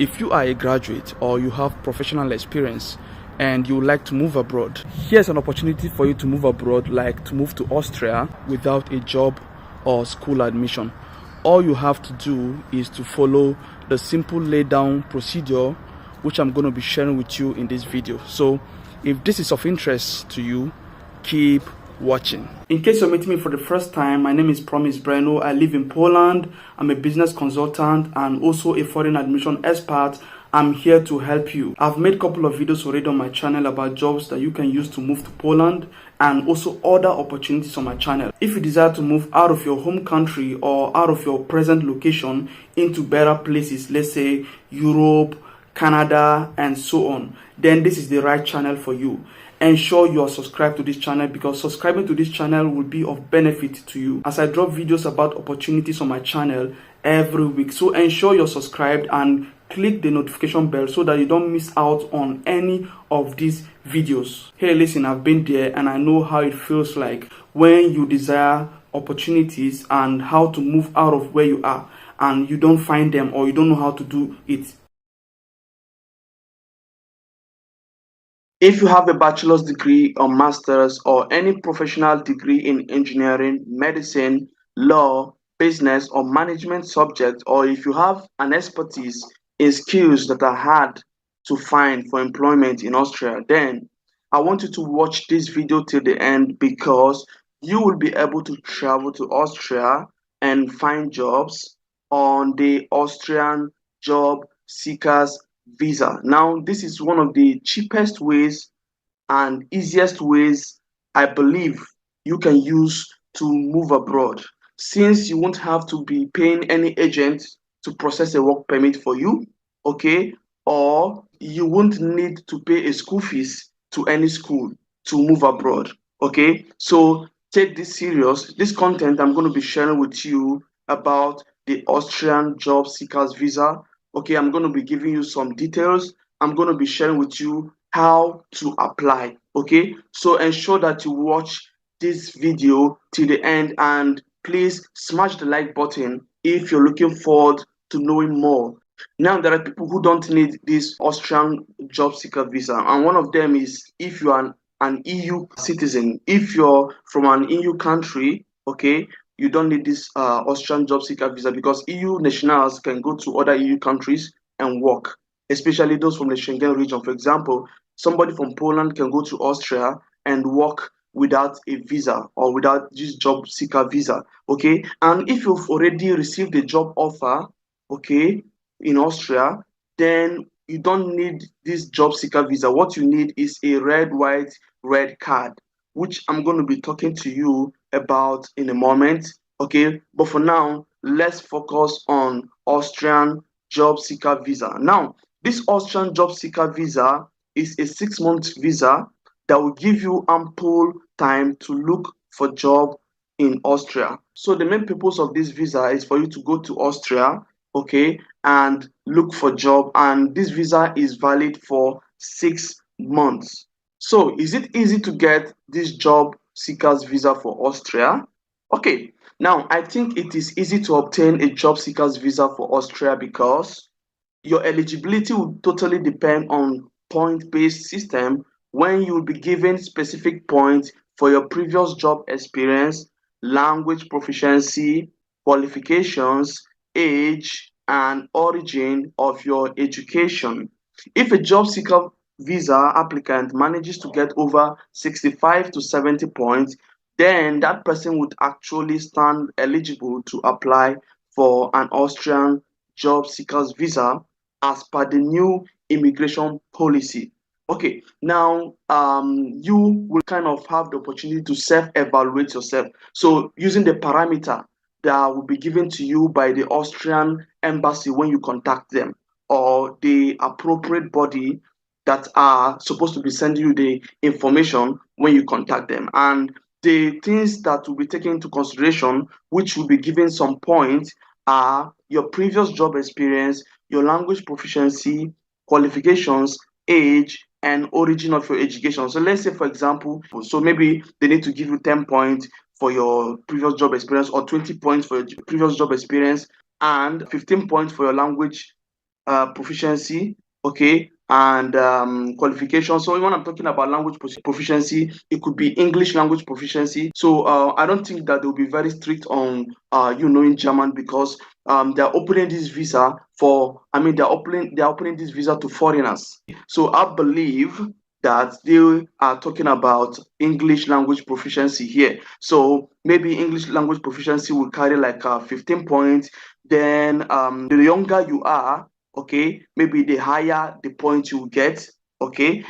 If you are a graduate or you have professional experience and you would like to move abroad, here's an opportunity for you to move abroad, like to move to Austria without a job or school admission. All you have to do is to follow the simple lay down procedure which I'm going to be sharing with you in this video. So if this is of interest to you, keep watching. In case you're meeting me for the first time, my name is Breno. I live in Poland. I'm a business consultant and also a foreign admission expert. I'm here to help you. I've made a couple of videos already on my channel about jobs that you can use to move to Poland and also other opportunities on my channel. If you desire to move out of your home country or out of your present location into better places, let's say Europe, Canada, and so on, then this is the right channel for you. Ensure you are subscribed to this channel, because subscribing to this channel will be of benefit to you as I drop videos about opportunities on my channel every week. So ensure you're subscribed and click the notification bell so that you don't miss out on any of these videos. Hey, listen, I've been there and I know how it feels like when you desire opportunities and how to move out of where you are and you don't find them or you don't know how to do it. If you have a bachelor's degree or master's or any professional degree in engineering, medicine, law, business, or management subject, or if you have an expertise in skills that are hard to find for employment in Austria, then I want you to watch this video till the end, because you will be able to travel to Austria and find jobs on the Austrian job seekers visa. Now, this is one of the cheapest ways and easiest ways I believe you can use to move abroad, since you won't have to be paying any agent to process a work permit for you, okay? Or you won't need to pay a school fees to any school to move abroad, okay? So take this serious. This content I'm going to be sharing with you about the Austrian job seekers visa. Okay, I'm going to be giving you some details. I'm going to be sharing with you how to apply. Okay, so ensure that you watch this video till the end, and please smash the like button if you're looking forward to knowing more. Now, there are people who don't need this Austrian job seeker visa, and one of them is if you are an EU citizen. If you're from an EU country, okay, you don't need this Austrian job seeker visa, because EU nationals can go to other EU countries and work, especially those from the Schengen region. For example, somebody from Poland can go to Austria and work without a visa or without this job seeker visa, okay? And if you've already received a job offer, okay, in Austria, then you don't need this job seeker visa. What you need is a red, white, red card, which I'm going to be talking to you about in a moment, okay? But for now, let's focus on Austrian job seeker visa. Now, this Austrian job seeker visa is a 6-month visa that will give you ample time to look for job in Austria. So the main purpose of this visa is for you to go to Austria, okay, and look for job, and this visa is valid for 6 months. So is it easy to get this job seekers visa for Austria? Okay, now I think it is easy to obtain a job seekers visa for Austria, because your eligibility will totally depend on point-based system, when you will be given specific points for your previous job experience, language proficiency, qualifications, age, and origin of your education. If a job seeker visa applicant manages to get over 65 to 70 points, then that person would actually stand eligible to apply for an Austrian job seekers visa as per the new immigration policy. Okay, now you will kind of have the opportunity to self-evaluate yourself. So using the parameter that will be given to you by the Austrian embassy when you contact them, or the appropriate body that are supposed to be sending you the information when you contact them. And the things that will be taken into consideration, which will be given some points, are your previous job experience, your language proficiency, qualifications, age, and origin of your education. So let's say, for example, so maybe they need to give you 10 points for your previous job experience, or 20 points for your previous job experience, and 15 points for your language proficiency, okay, and qualification. So when I'm talking about language proficiency, it could be English language proficiency. So I don't think that they'll be very strict on you knowing German, because they're opening this visa for, I mean, they're opening this visa to foreigners. So I believe that they are talking about English language proficiency here. So maybe English language proficiency will carry like 15 points. Then the younger you are, okay, maybe the higher the points you get, okay,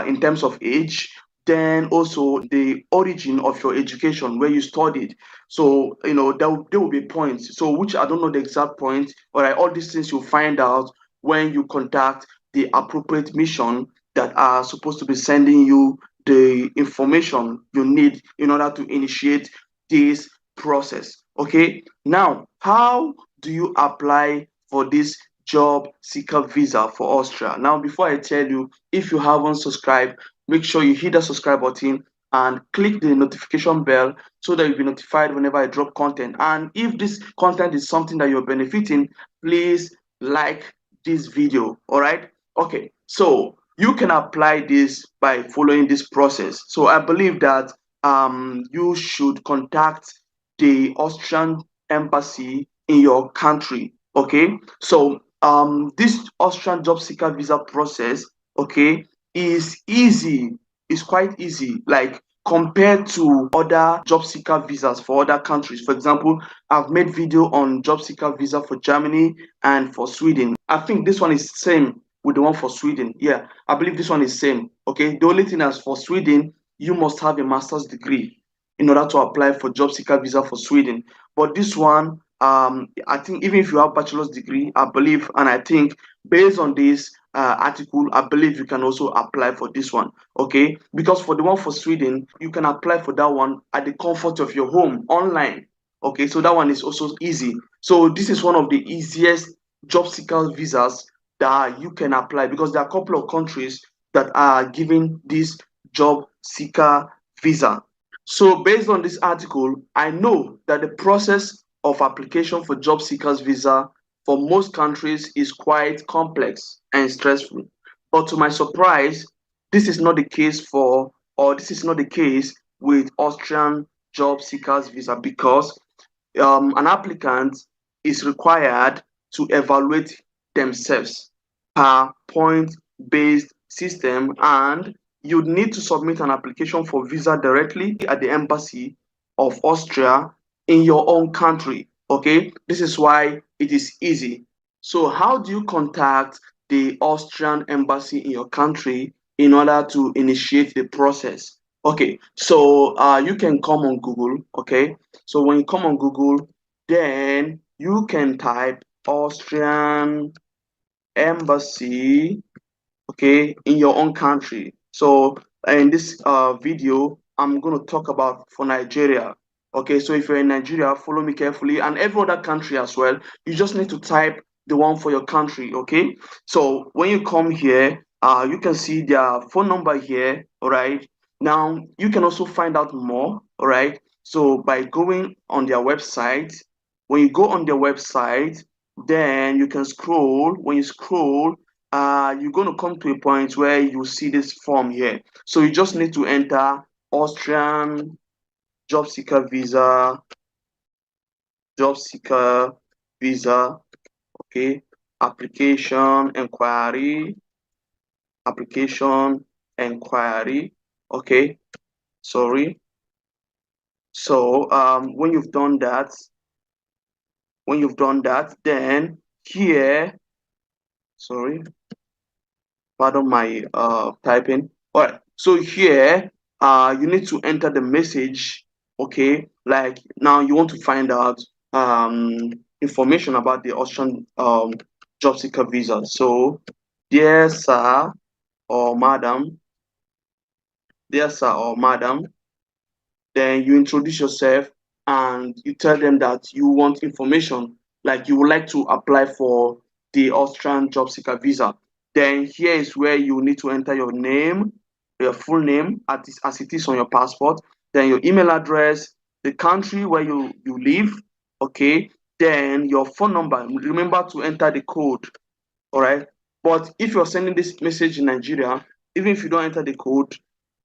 in terms of age. Then also the origin of your education, where you studied. So there will be points. So which I don't know the exact point. All right, all these things you'll find out when you contact the appropriate mission that are supposed to be sending you the information you need in order to initiate this process. Okay, now how do you apply for this job seeker visa for Austria? Now, before I tell you, if you haven't subscribed, make sure you hit the subscribe button and click the notification bell so that you'll be notified whenever I drop content. And if this content is something that you're benefiting, please like this video. All right. Okay. So you can apply this by following this process. So I believe that you should contact the Austrian embassy in your country. Okay. So this Austrian job seeker visa process, okay, is easy. It's quite easy, like compared to other job seeker visas for other countries. For example, I've made video on job seeker visa for Germany and for Sweden. I think this one is same with the one for Sweden. Yeah, I believe this one is same. Okay, the only thing is for Sweden, you must have a master's degree in order to apply for job seeker visa for Sweden. But this one, I think even if you have bachelor's degree, I believe, and I think based on this article, I believe you can also apply for this one. Okay, because for the one for Sweden, you can apply for that one at the comfort of your home online. Okay, so that one is also easy. So this is one of the easiest job seeker visas that you can apply, because there are a couple of countries that are giving this job seeker visa. So based on this article, I know that the process of application for job seekers visa for most countries is quite complex and stressful. But to my surprise, this is not the case for, or this is not the case with Austrian job seekers visa, because an applicant is required to evaluate themselves per point based system, and you need to submit an application for visa directly at the embassy of Austria in your own country. Okay, this is why it is easy. So how do you contact the Austrian embassy in your country in order to initiate the process? Okay, so you can come on Google. Okay, so when you come on Google, then you can type Austrian embassy, okay, in your own country. So in this video, I'm going to talk about for Nigeria. Okay, so if you're in Nigeria, follow me carefully, and every other country as well. You just need to type the one for your country. Okay, so when you come here, you can see their phone number here. All right, now you can also find out more. All right, so by going on their website, when you go on their website, then you can scroll. When you scroll, you're going to come to a point where you see this form here. So you just need to enter Austrian job seeker visa, job seeker visa, okay, application inquiry, application inquiry, okay, sorry. So when you've done that, then here, sorry, pardon my typing. All right, so here you need to enter the message. Okay, like now you want to find out information about the Austrian job seeker visa. So dear sir or madam, dear sir or madam, then you introduce yourself and you tell them that you want information, like you would like to apply for the Austrian job seeker visa. Then here is where you need to enter your name, your full name as it is on your passport, then your email address, the country where you live, okay, then your phone number. Remember to enter the code, All right. But if you're sending this message in Nigeria, even if you don't enter the code,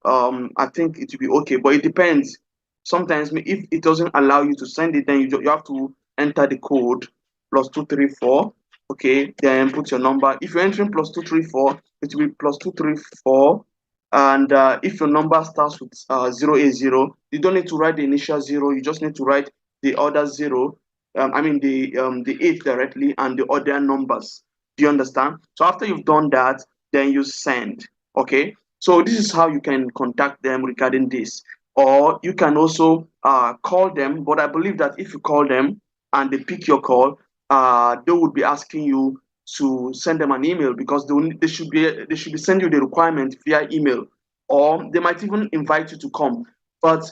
I think it will be okay. But it depends. Sometimes if it doesn't allow you to send it, then you have to enter the code +234. Okay, then put your number. If you're entering +234, it will be +234. And if your number starts with 080, you don't need to write the initial zero. You just need to write the other zero. I mean the eight directly and the other numbers. Do you understand? So after you've done that, then you send. Okay. So this is how you can contact them regarding this. Or you can also call them. But I believe that if you call them and they pick your call, they would be asking you to send them an email, because they should be sending you the requirement via email, or they might even invite you to come. But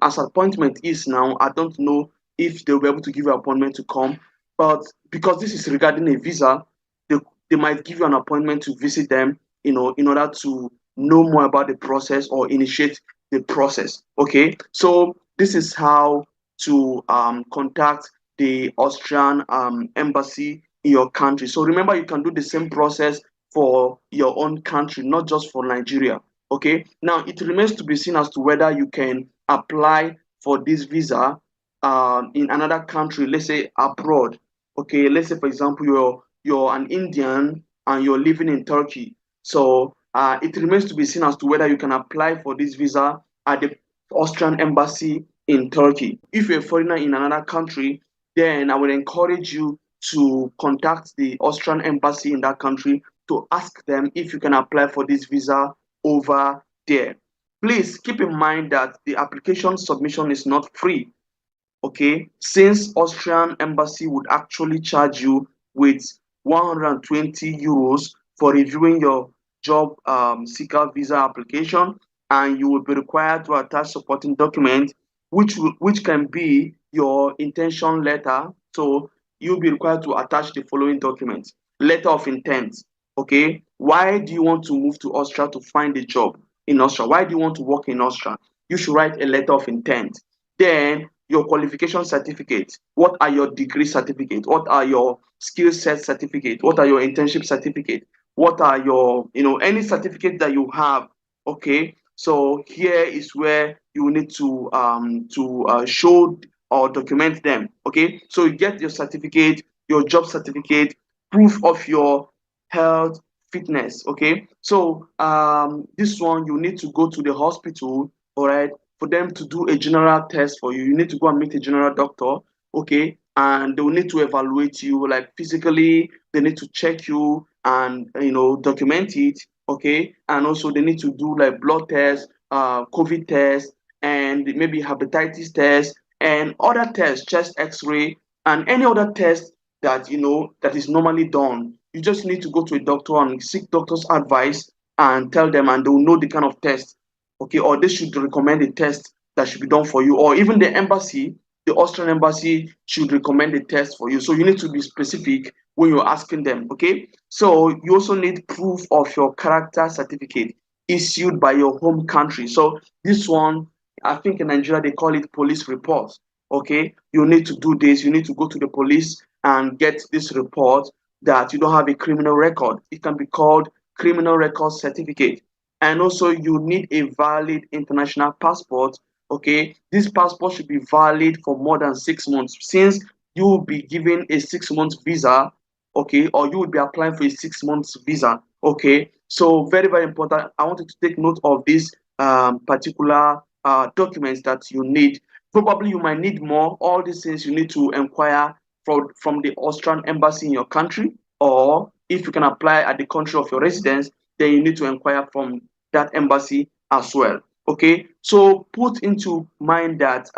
as appointment is now, I don't know if they'll be able to give you an appointment to come. But because this is regarding a visa, they, they might give you an appointment to visit them, in order to know more about the process or initiate the process. Okay, so this is how to contact the Austrian embassy in your country. So remember, you can do the same process for your own country, not just for Nigeria. Okay, now it remains to be seen as to whether you can apply for this visa in another country, let's say abroad. Okay, let's say for example you're an Indian and you're living in Turkey. So it remains to be seen as to whether you can apply for this visa at the Austrian embassy in Turkey. If you're a foreigner in another country, then I would encourage you to contact the Austrian embassy in that country to ask them if you can apply for this visa over there. Please keep in mind that the application submission is not free. Okay, since Austrian embassy would actually charge you with 120 euros for reviewing your job seeker visa application, and you will be required to attach supporting document, which can be your intention letter. So you'll be required to attach the following documents: letter of intent. Okay, why do you want to move to Austria to find a job in Austria? Why do you want to work in Austria? You should write a letter of intent. Then your qualification certificate. What are your degree certificate? What are your skill set certificate? What are your internship certificate? What are your, any certificate that you have? Okay, so here is where you need to show or document them. Okay, so you get your certificate, your job certificate, proof of your health fitness. Okay, so this one you need to go to the hospital, all right, for them to do a general test for you. You need to go and meet a general doctor, okay, and they will need to evaluate you, like physically. They need to check you and document it, okay, and also they need to do like blood tests, COVID tests, and maybe hepatitis tests and other tests, chest X-ray, and any other test that that is normally done. You just need to go to a doctor and seek doctor's advice and tell them, and they will know the kind of test, okay, or they should recommend a test that should be done for you, or even the embassy, the Austrian embassy should recommend a test for you. So you need to be specific when you're asking them, okay? So you also need proof of your character certificate issued by your home country. So this one, I think in Nigeria they call it police report, okay? You need to do this. You need to go to the police and get this report that you don't have a criminal record. It can be called criminal record certificate. And also you need a valid international passport. Okay, this passport should be valid for more than 6 months, since you will be given a 6 month visa, okay, or you will be applying for a 6 months visa. Okay, so very, very important. I want you to take note of these particular documents that you need. Probably you might need more. All these things you need to inquire from the Austrian embassy in your country, or if you can apply at the country of your residence, then you need to inquire from that embassy as well. Okay, so put into mind that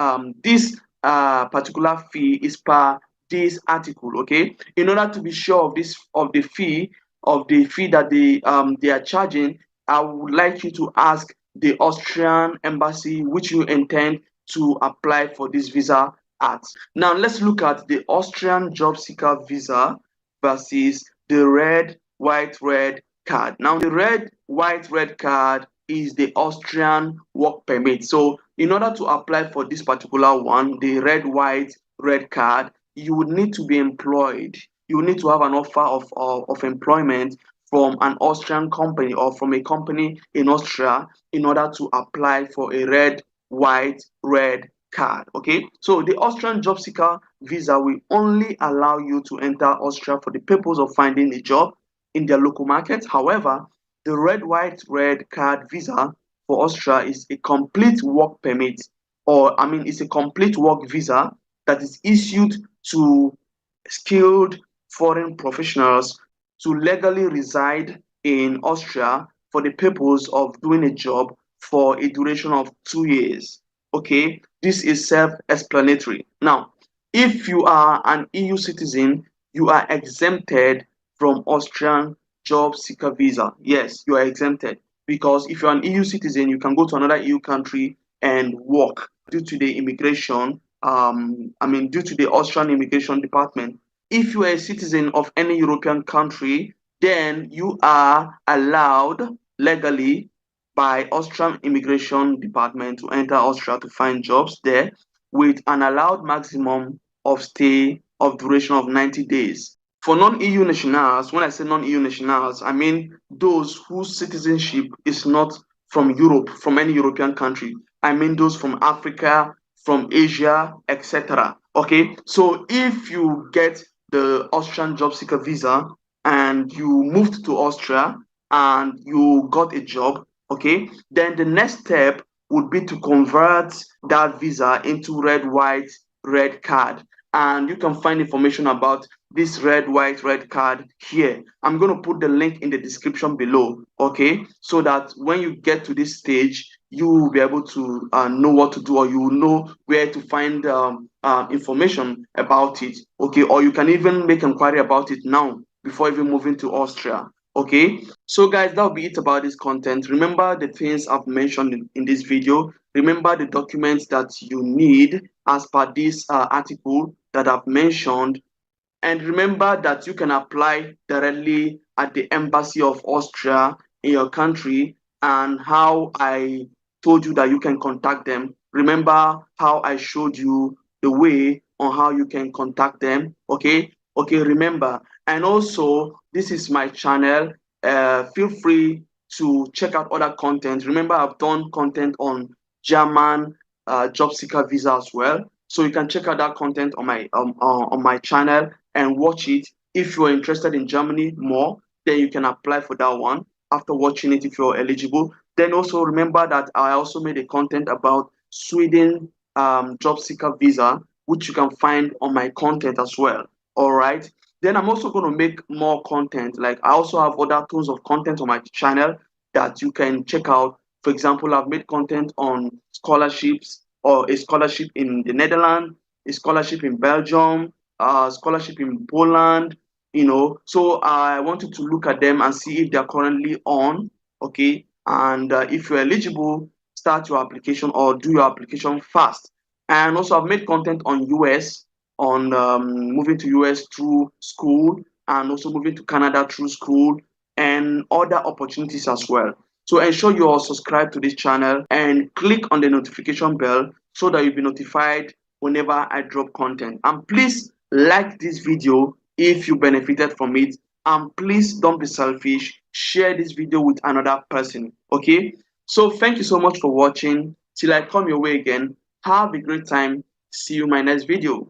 this particular fee is per this article. Okay, in order to be sure of this of the fee that they are charging, I would like you to ask the Austrian embassy which you intend to apply for this visa at. Now let's look at the Austrian job seeker visa versus the red, white, red card. Now the red, white, red card is the Austrian work permit. So in order to apply for this particular one, the red, white, red card, you would need to be employed. you need to have an offer of employment from an Austrian company or from a company in Austria in order to apply for a red, white, red card. Okay, so the Austrian job seeker visa will only allow you to enter Austria for the purpose of finding a job in their local market. However, the red, white, red card visa for Austria is a complete work permit, or I mean, it's a complete work visa that is issued to skilled foreign professionals to legally reside in Austria for the purpose of doing a job for a duration of 2 years. Okay, this is self-explanatory. Now, if you are an EU citizen, you are exempted from Austrian job seeker visa. Yes, you are exempted because if you're an EU citizen, you can go to another EU country and work due to the immigration. Due to the Austrian immigration department. If you are a citizen of any European country, then you are allowed legally by Austrian immigration department to enter Austria to find jobs there with an allowed maximum of stay of duration of 90 days. For non-EU nationals, when I say non-EU nationals, I mean those whose citizenship is not from Europe, from any European country. I mean those from Africa, from Asia, etc. Okay, so if you get the Austrian job seeker visa and you moved to Austria and you got a job, okay, then the next step would be to convert that visa into red, white, red card. And you can find information about this red, white, red card here. I'm going to put the link in the description below, okay, so that when you get to this stage, you will be able to know what to do, or you will know where to find information about it, okay, or you can even make inquiry about it now before even moving to Austria. Okay, so guys, that'll be it about this content. Remember the things I've mentioned in this video. Remember the documents that you need as per this article that I've mentioned, and remember that you can apply directly at the embassy of Austria in your country, and how I told you that you can contact them. Remember how I showed you the way on how you can contact them. Okay, okay, remember. And also, this is my channel. Feel free to check out other content. Remember, I've done content on German job seeker visa as well, so you can check out that content on my channel and watch it. If you're interested in Germany more, then you can apply for that one after watching it if you're eligible. Then also remember that I also made a content about Sweden job seeker visa, which you can find on my content as well. All right. Then I'm also going to make more content. Like I also have other tons of content on my channel that you can check out. For example, I've made content on scholarships, or a scholarship in the Netherlands, a scholarship in Belgium, scholarship in Poland, So I wanted to look at them and see if they're currently on, okay? And if you're eligible, start your application or do your application fast. And also I've made content on US, on moving to US through school, and also moving to Canada through school, and other opportunities as well. So ensure you are subscribed to this channel and click on the notification bell so that you'll be notified whenever I drop content. And please like this video if you benefited from it. And please don't be selfish. Share this video with another person. Okay? So thank you so much for watching. Till I come your way again, have a great time. See you in my next video.